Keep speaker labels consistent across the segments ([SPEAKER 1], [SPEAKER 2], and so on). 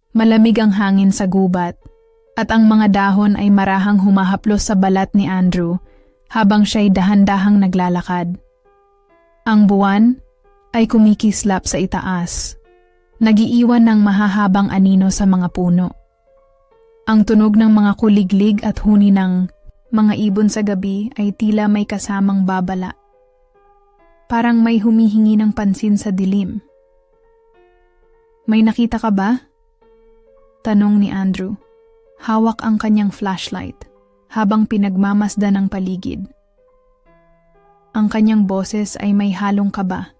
[SPEAKER 1] Malamig ang hangin sa gubat at ang mga dahon ay marahang humahaplos sa balat ni Andrew habang siya'y dahan-dahang naglalakad. Ang buwan ay kumikislap sa itaas, nagiiwan ng mahahabang anino sa mga puno. Ang tunog ng mga kuliglig at huni ng mga ibon sa gabi ay tila may kasamang babala. Parang may humihingi ng pansin sa dilim. "May nakita ka ba?" tanong ni Andrew. Hawak ang kanyang flashlight habang pinagmamasdan ang paligid. Ang kanyang boses ay may halong kaba,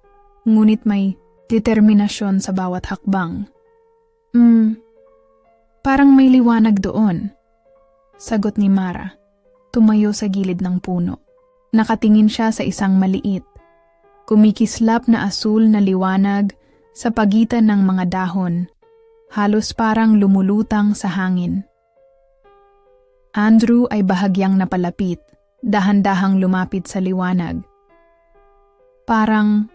[SPEAKER 1] ngunit may determinasyon sa bawat hakbang. Parang may liwanag doon," sagot ni Mara. Tumayo sa gilid ng puno. Nakatingin siya sa isang maliit, kumikislap na asul na liwanag sa pagitan ng mga dahon, halos parang lumulutang sa hangin. Andrew ay bahagyang napalapit, dahan-dahang lumapit sa liwanag. Parang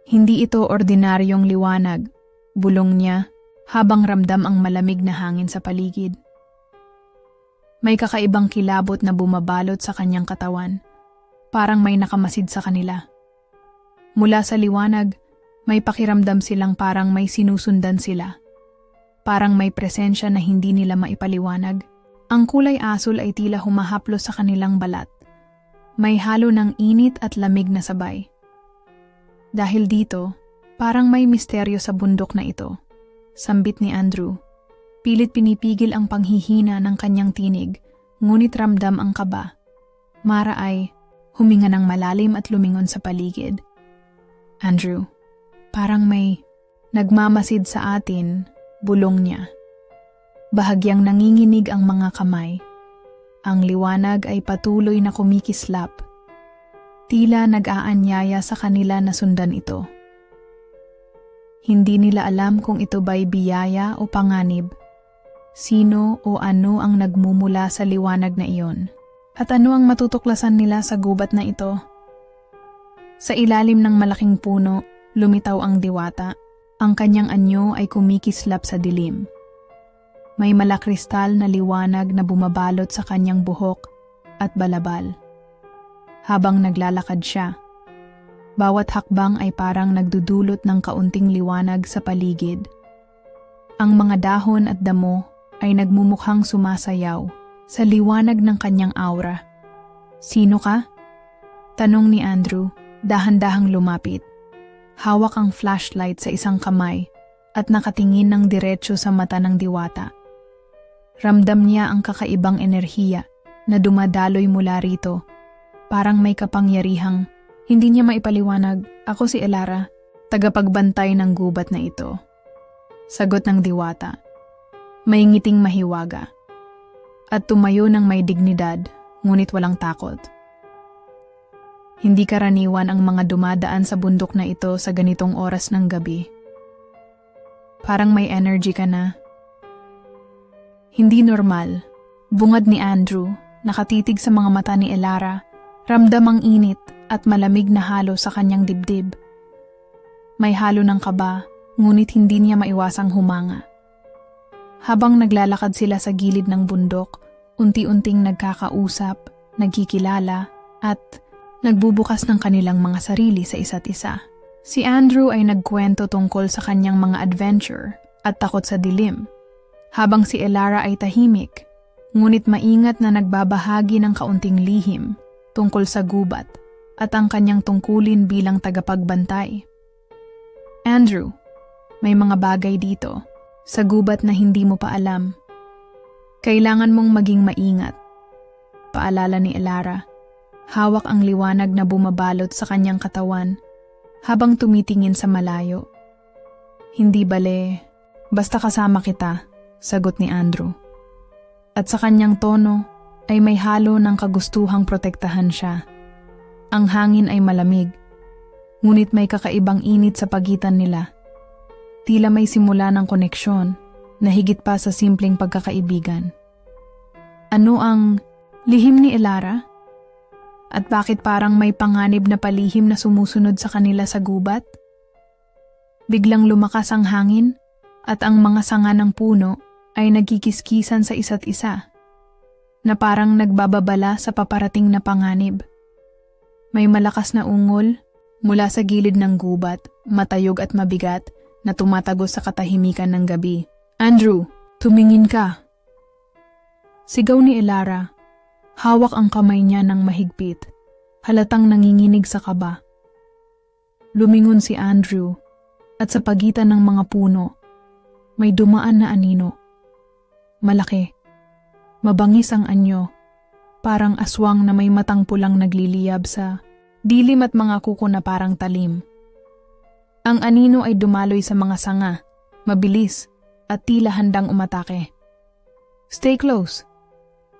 [SPEAKER 1] hindi ito ordinaryong liwanag, bulong niya habang ramdam ang malamig na hangin sa paligid. May kakaibang kilabot na bumabalot sa kanyang katawan, parang may nakamasid sa kanila. Mula sa liwanag, may pakiramdam silang parang may sinusundan sila. Parang may presensya na hindi nila maipaliwanag. Ang kulay asul ay tila humahaplos sa kanilang balat. May halo ng init at lamig na sabay. Dahil dito, parang may misteryo sa bundok na ito. Sambit ni Andrew. Pilit pinipigil ang panghihina ng kanyang tinig, ngunit ramdam ang kaba. Mara ay huminga ng malalim at lumingon sa paligid. "Andrew, parang may nagmamasid sa atin," bulong niya. Bahagyang nanginginig ang mga kamay. Ang liwanag ay patuloy na kumikislap. Tila nag-aanyaya sa kanila na sundan ito. Hindi nila alam kung ito ba'y biyaya o panganib. Sino o ano ang nagmumula sa liwanag na iyon? At ano ang matutuklasan nila sa gubat na ito? Sa ilalim ng malaking puno, lumitaw ang diwata. Ang kanyang anyo ay kumikislap sa dilim. May malakristal na liwanag na bumabalot sa kanyang buhok at balabal. Habang naglalakad siya, bawat hakbang ay parang nagdudulot ng kaunting liwanag sa paligid. Ang mga dahon at damo ay nagmumukhang sumasayaw sa liwanag ng kanyang aura. "Sino ka?" tanong ni Andrew, dahan-dahang lumapit. Hawak ang flashlight sa isang kamay at nakatingin ng diretso sa mata ng diwata. Ramdam niya ang kakaibang enerhiya na dumadaloy mula rito. Parang may kapangyarihang hindi niya maipaliwanag. "Ako si Elara, tagapagbantay ng gubat na ito," sagot ng diwata. May ngiting mahiwaga at tumayo ng may dignidad, ngunit walang takot. Hindi karaniwan ang mga dumadaan sa bundok na ito sa ganitong oras ng gabi. Parang may energy ka na. Hindi normal. Bungad ni Andrew, nakatitig sa mga mata ni Elara, ramdam ang init at malamig na halo sa kanyang dibdib. May halo ng kaba, ngunit hindi niya maiwasang humanga. Habang naglalakad sila sa gilid ng bundok, unti-unting nagkakausap, nagkikilala, at nagbubukas ng kanilang mga sarili sa isa't isa. Si Andrew ay nagkwento tungkol sa kanyang mga adventure at takot sa dilim, habang si Elara ay tahimik, ngunit maingat na nagbabahagi ng kaunting lihim tungkol sa gubat at ang kanyang tungkulin bilang tagapagbantay. "Andrew, may mga bagay dito sa gubat na hindi mo pa alam. Kailangan mong maging maingat," paalala ni Elara. Hawak ang liwanag na bumabalot sa kanyang katawan habang tumitingin sa malayo. "Hindi bale, basta kasama kita," sagot ni Andrew. At sa kanyang tono ay may halo ng kagustuhang protektahan siya. Ang hangin ay malamig, ngunit may kakaibang init sa pagitan nila. Tila may simula ng koneksyon na higit pa sa simpleng pagkakaibigan. Ano ang lihim ni Elara? At bakit parang may panganib na palihim na sumusunod sa kanila sa gubat? Biglang lumakas ang hangin at ang mga sanga ng puno ay nagkikiskisan sa isa't isa, na parang nagbababala sa paparating na panganib. May malakas na ungol mula sa gilid ng gubat, matayog at mabigat na tumatagos sa katahimikan ng gabi. "Andrew, tumingin ka!" Sigaw ni Elara. Hawak ang kamay niya ng mahigpit, halatang nanginginig sa kaba. Lumingon si Andrew at sa pagitan ng mga puno, may dumaan na anino. Malaki, mabangis ang anyo, parang aswang na may matang pulang nagliliyab sa dilim at mga kuko na parang talim. Ang anino ay dumaloy sa mga sanga, mabilis at tila handang umatake. "Stay close.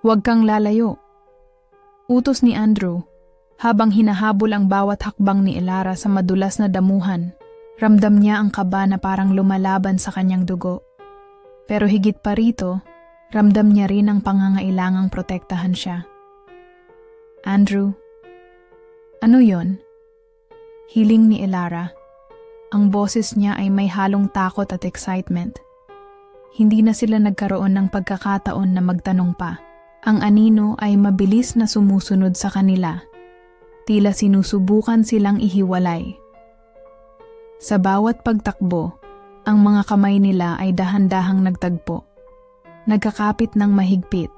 [SPEAKER 1] Huwag kang lalayo." Utos ni Andrew habang hinahabol ang bawat hakbang ni Elara sa madulas na damuhan. Ramdam niya ang kaba na parang lumalaban sa kanyang dugo. Pero higit pa rito, ramdam niya rin ang pangangailangang protektahan siya. "Andrew, ano yon?" Hiling ni Elara. Ang boses niya ay may halong takot at excitement. Hindi na sila nagkaroon ng pagkakataon na magtanong pa. Ang anino ay mabilis na sumusunod sa kanila. Tila sinusubukan silang ihiwalay. Sa bawat pagtakbo, ang mga kamay nila ay dahan-dahang nagtagpo. Nagkakapit ng mahigpit.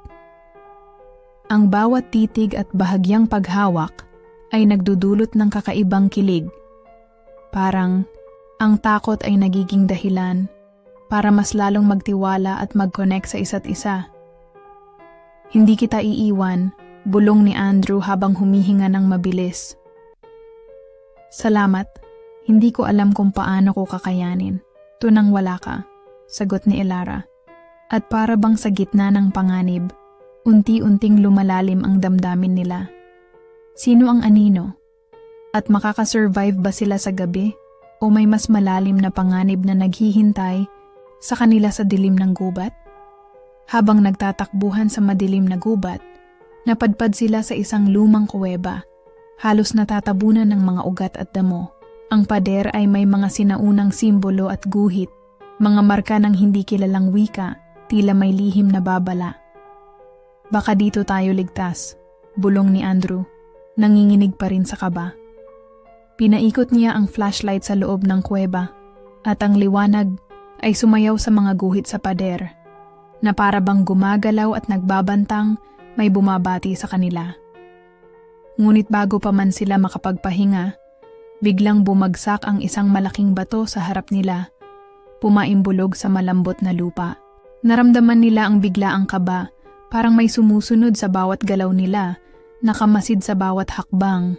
[SPEAKER 1] Ang bawat titig at bahagyang paghawak ay nagdudulot ng kakaibang kilig. Parang ang takot ay nagiging dahilan para mas lalong magtiwala at mag-connect sa isa't isa. "Hindi kita iiwan," bulong ni Andrew habang humihinga ng mabilis. "Salamat, hindi ko alam kung paano ko kakayanin. Tunang wala ka," sagot ni Elara. At para bang sa gitna ng panganib, unti-unting lumalalim ang damdamin nila. Sino ang anino? At makakasurvive ba sila sa gabi? O may mas malalim na panganib na naghihintay sa kanila sa dilim ng gubat? Habang nagtatakbuhan sa madilim na gubat, napadpad sila sa isang lumang kuweba, halos natatabunan ng mga ugat at damo. Ang pader ay may mga sinaunang simbolo at guhit, mga marka ng hindi kilalang wika, tila may lihim na babala. "Baka dito tayo ligtas," bulong ni Andrew, nanginginig pa rin sa kaba. Pinaikot niya ang flashlight sa loob ng kuweba, at ang liwanag ay sumayaw sa mga guhit sa pader, na para bang gumagalaw at nagbabantang may bumabati sa kanila. Ngunit bago pa man sila makapagpahinga, biglang bumagsak ang isang malaking bato sa harap nila, pumaimbulog sa malambot na lupa. Naramdaman nila ang biglaang kaba, parang may sumusunod sa bawat galaw nila, nakamasid sa bawat hakbang.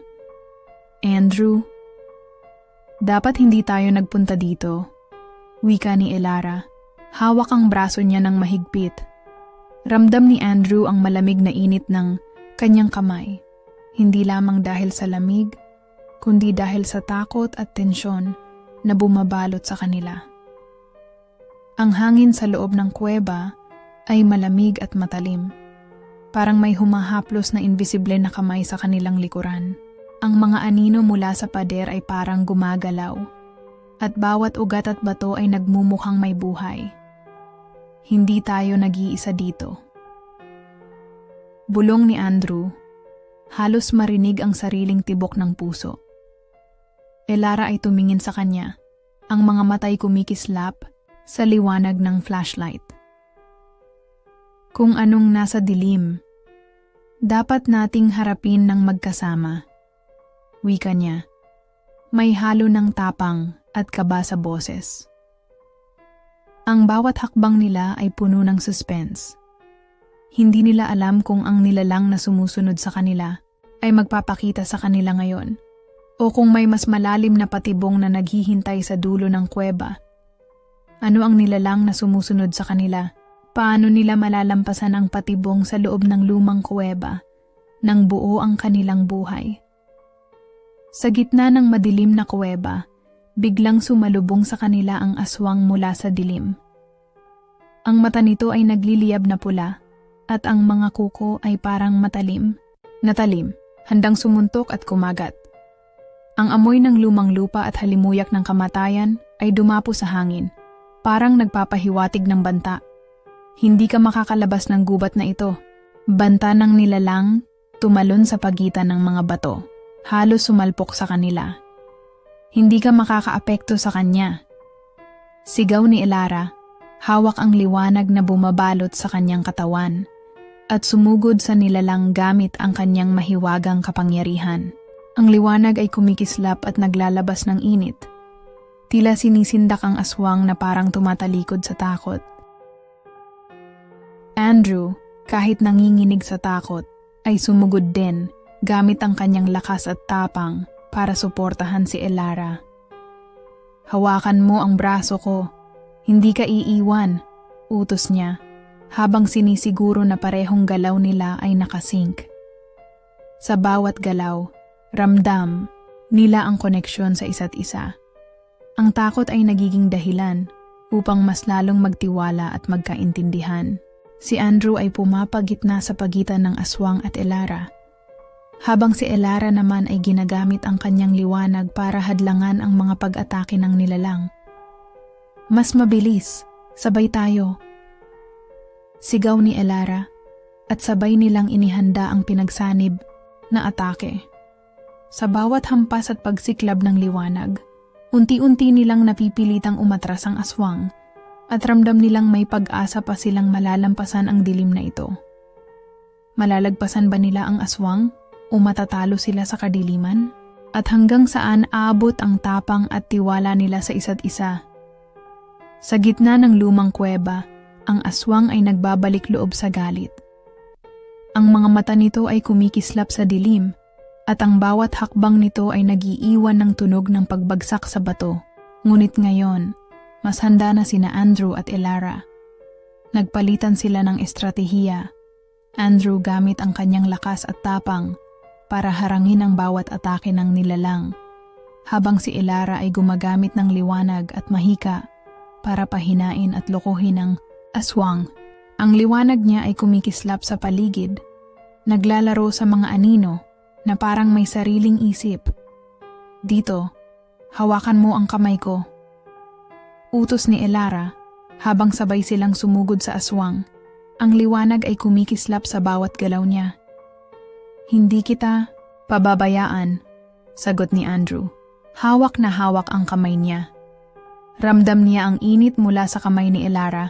[SPEAKER 1] "Andrew, dapat hindi tayo nagpunta dito," wika ni Elara. Hawak ang braso niya ng mahigpit. Ramdam ni Andrew ang malamig na init ng kanyang kamay, hindi lamang dahil sa lamig, kundi dahil sa takot at tensyon na bumabalot sa kanila. Ang hangin sa loob ng kuweba ay malamig at matalim, parang may humahaplos na invisible na kamay sa kanilang likuran. Ang mga anino mula sa pader ay parang gumagalaw, at bawat ugat at bato ay nagmumukhang may buhay. "Hindi tayo nag-iisa dito," bulong ni Andrew. Halos marinig ang sariling tibok ng puso. Elara ay tumingin sa kanya, ang mga matay kumikislap sa liwanag ng flashlight. "Kung anong nasa dilim, dapat nating harapin ng magkasama," wika niya. May halo ng tapang at kaba sa boses. Ang bawat hakbang nila ay puno ng suspense. Hindi nila alam kung ang nilalang na sumusunod sa kanila ay magpapakita sa kanila ngayon, o kung may mas malalim na patibong na naghihintay sa dulo ng kuweba. Ano ang nilalang na sumusunod sa kanila? Paano nila malalampasan ang patibong sa loob ng lumang kuweba nang buo ang kanilang buhay? Sa gitna ng madilim na kuweba, biglang sumalubong sa kanila ang aswang mula sa dilim. Ang mata nito ay nagliliyab na pula, at ang mga kuko ay parang matalim, handang sumuntok at kumagat. Ang amoy ng lumang lupa at halimuyak ng kamatayan ay dumapo sa hangin, Parang nagpapahiwatig ng banta. Hindi ka makakalabas ng gubat na ito. Banta ng nilalang, tumalon sa pagitan ng mga bato. Halos sumalpok sa kanila. Hindi ka makakaapekto sa kanya. Sigaw ni Elara, hawak ang liwanag na bumabalot sa kanyang katawan at sumugod sa nilalang gamit ang kanyang mahiwagang kapangyarihan. Ang liwanag ay kumikislap at naglalabas ng init. Tila sinisindak ang aswang na parang tumatalikod sa takot. Andrew, kahit nanginginig sa takot, ay sumugod din gamit ang kanyang lakas at tapang para suportahan si Elara. Hawakan mo ang braso ko. Hindi ka iiwan, utos niya, habang sinisiguro na parehong galaw nila ay nakasync. Sa bawat galaw, ramdam nila ang koneksyon sa isa't isa. Ang takot ay nagiging dahilan upang mas lalong magtiwala at magkaintindihan. Si Andrew ay pumapagitna sa pagitan ng aswang at Elara, habang si Elara naman ay ginagamit ang kanyang liwanag para hadlangan ang mga pag-atake ng nilalang. Mas mabilis, sabay tayo. Sigaw ni Elara at sabay nilang inihanda ang pinagsanib na atake. Sa bawat hampas at pagsiklab ng liwanag, unti-unti nilang napipilitang umatras ang aswang at ramdam nilang may pag-asa pa silang malalampasan ang dilim na ito. Malalagpasan ba nila ang aswang o matatalo sila sa kadiliman? At hanggang saan aabot ang tapang at tiwala nila sa isa't isa? Sa gitna ng lumang kuweba, ang aswang ay nagbabalik loob sa galit. Ang mga mata nito ay kumikislap sa dilim at ang bawat hakbang nito ay nagiiwan ng tunog ng pagbagsak sa bato. Ngunit ngayon, mas handa na sina Andrew at Elara. Nagpalitan sila ng estratehiya. Andrew gamit ang kanyang lakas at tapang para harangin ang bawat atake ng nilalang, habang si Elara ay gumagamit ng liwanag at mahika para pahinain at lokohin ang aswang. Ang liwanag niya ay kumikislap sa paligid, naglalaro sa mga anino na parang may sariling isip. Dito, hawakan mo ang kamay ko. Utos ni Elara habang sabay silang sumugod sa aswang. Ang liwanag ay kumikislap sa bawat galaw niya. Hindi kita pababayaan, sagot ni Andrew. Hawak na hawak ang kamay niya. Ramdam niya ang init mula sa kamay ni Elara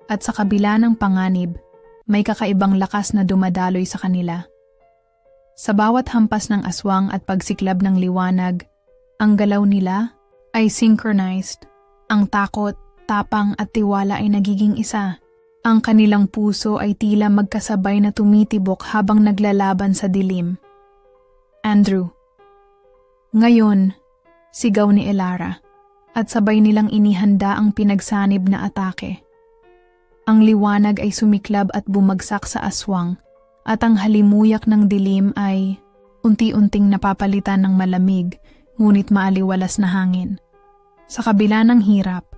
[SPEAKER 1] at sa kabila ng panganib, may kakaibang lakas na dumadaloy sa kanila. Sa bawat hampas ng aswang at pagsiklab ng liwanag, ang galaw nila ay synchronized. Ang takot, tapang at tiwala ay nagiging isa. Ang kanilang puso ay tila magkasabay na tumitibok habang naglalaban sa dilim. Andrew. Ngayon, sigaw ni Elara at sabay nilang inihanda ang pinagsanib na atake. Ang liwanag ay sumiklab at bumagsak sa aswang at ang halimuyak ng dilim ay unti-unting napapalitan ng malamig ngunit maaliwalas na hangin. Sa kabila ng hirap,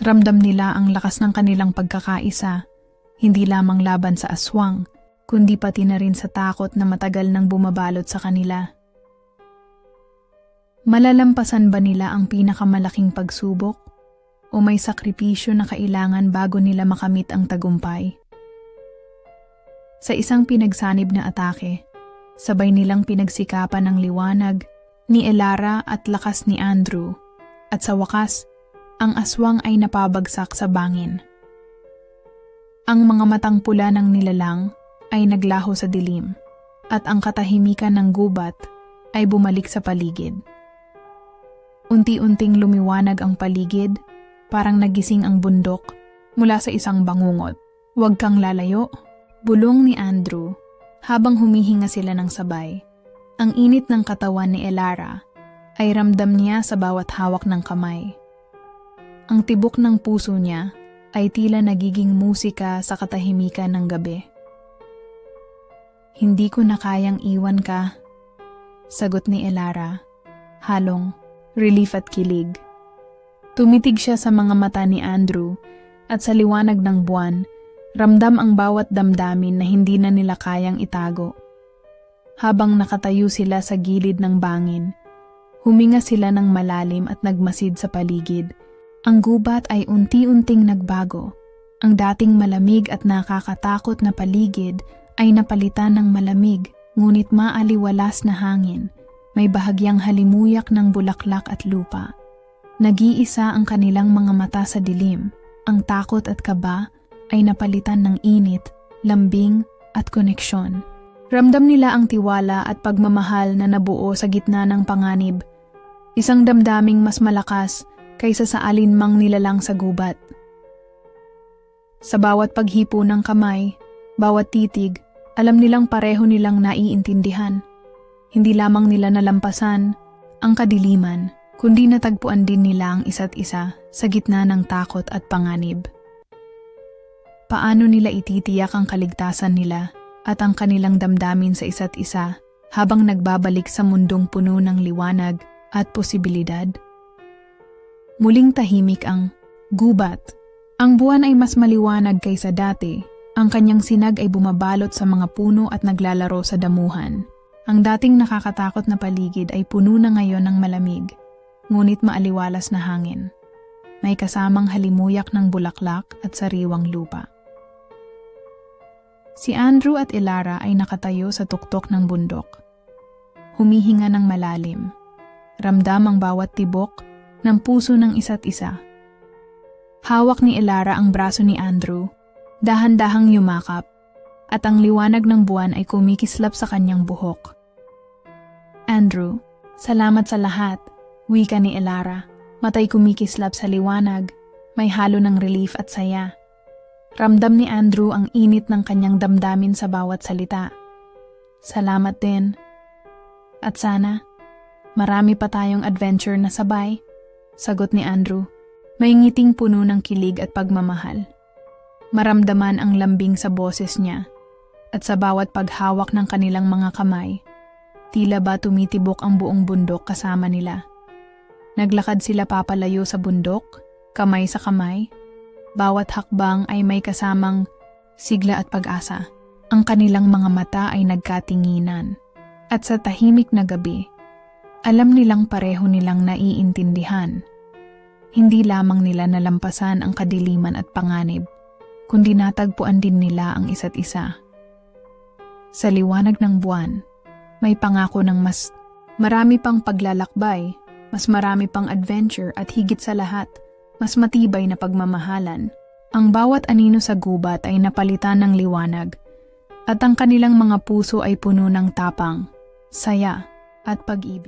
[SPEAKER 1] ramdam nila ang lakas ng kanilang pagkakaisa, hindi lamang laban sa aswang, kundi pati na rin sa takot na matagal nang bumabalot sa kanila. Malalampasan ba nila ang pinakamalaking pagsubok? O may sakripisyo na kailangan bago nila makamit ang tagumpay? Sa isang pinagsanib na atake, sabay nilang pinagsikapan ng liwanag ni Elara at lakas ni Andrew, at sa wakas, ang aswang ay napabagsak sa bangin. Ang mga matang pula ng nilalang ay naglaho sa dilim, at ang katahimikan ng gubat ay bumalik sa paligid. Unti-unting lumiwanag ang paligid, parang nagising ang bundok mula sa isang bangungot. "Huwag kang lalayo," bulong ni Andrew habang humihinga sila ng sabay. Ang init ng katawan ni Elara ay ramdam niya sa bawat hawak ng kamay. Ang tibok ng puso niya ay tila nagiging musika sa katahimikan ng gabi. "Hindi ko na kayang iwan ka," sagot ni Elara, halong relief at kilig. Tumitig siya sa mga mata ni Andrew at sa liwanag ng buwan, ramdam ang bawat damdamin na hindi na nila kayang itago. Habang nakatayo sila sa gilid ng bangin, huminga sila ng malalim at nagmasid sa paligid. Ang gubat ay unti-unting nagbago. Ang dating malamig at nakakatakot na paligid ay napalitan ng malamig, ngunit maaliwalas na hangin. May bahagyang halimuyak ng bulaklak at lupa. Nag-iisa ang kanilang mga mata sa dilim. Ang takot at kaba ay napalitan ng init, lambing at koneksyon. Ramdam nila ang tiwala at pagmamahal na nabuo sa gitna ng panganib. Isang damdaming mas malakas kaysa sa alinmang nilalang sa gubat. Sa bawat paghipo ng kamay, bawat titig, alam nilang pareho nilang naiintindihan. Hindi lamang nila nalampasan ang kadiliman, kundi natagpuan din nila ang isa't isa sa gitna ng takot at panganib. Paano nila ititiyak ang kaligtasan nila at ang kanilang damdamin sa isa't isa habang nagbabalik sa mundong puno ng liwanag at posibilidad? Muling tahimik ang gubat. Ang buwan ay mas maliwanag kaysa dati. Ang kanyang sinag ay bumabalot sa mga puno at naglalaro sa damuhan. Ang dating nakakatakot na paligid ay puno na ngayon ng malamig, ngunit maaliwalas na hangin. May kasamang halimuyak ng bulaklak at sariwang lupa. Si Andrew at Elara ay nakatayo sa tuktok ng bundok. Humihinga ng malalim. Ramdam ang bawat tibok ng puso ng isa't isa. Hawak ni Elara ang braso ni Andrew, dahan-dahang yumakap, at ang liwanag ng buwan ay kumikislap sa kanyang buhok. Andrew, salamat sa lahat, wika ni Elara, matay kumikislap sa liwanag, may halo ng relief at saya. Ramdam ni Andrew ang init ng kanyang damdamin sa bawat salita. Salamat din. At sana, marami pa tayong adventure na sabay, sagot ni Andrew. May ngiting puno ng kilig at pagmamahal. Maramdaman ang lambing sa boses niya, at sa bawat paghawak ng kanilang mga kamay, tila ba tumitibok ang buong bundok kasama nila. Naglakad sila papalayo sa bundok, kamay sa kamay. Bawat hakbang ay may kasamang sigla at pag-asa. Ang kanilang mga mata ay nagkatinginan. At sa tahimik na gabi, alam nilang pareho nilang naiintindihan. Hindi lamang nila nalampasan ang kadiliman at panganib, kundi natagpuan din nila ang isa't isa. Sa liwanag ng buwan, may pangako ng mas marami pang paglalakbay, mas marami pang adventure at higit sa lahat, mas matibay na pagmamahalan. Ang bawat anino sa gubat ay napalitan ng liwanag, at ang kanilang mga puso ay puno ng tapang, saya at pag-ibig.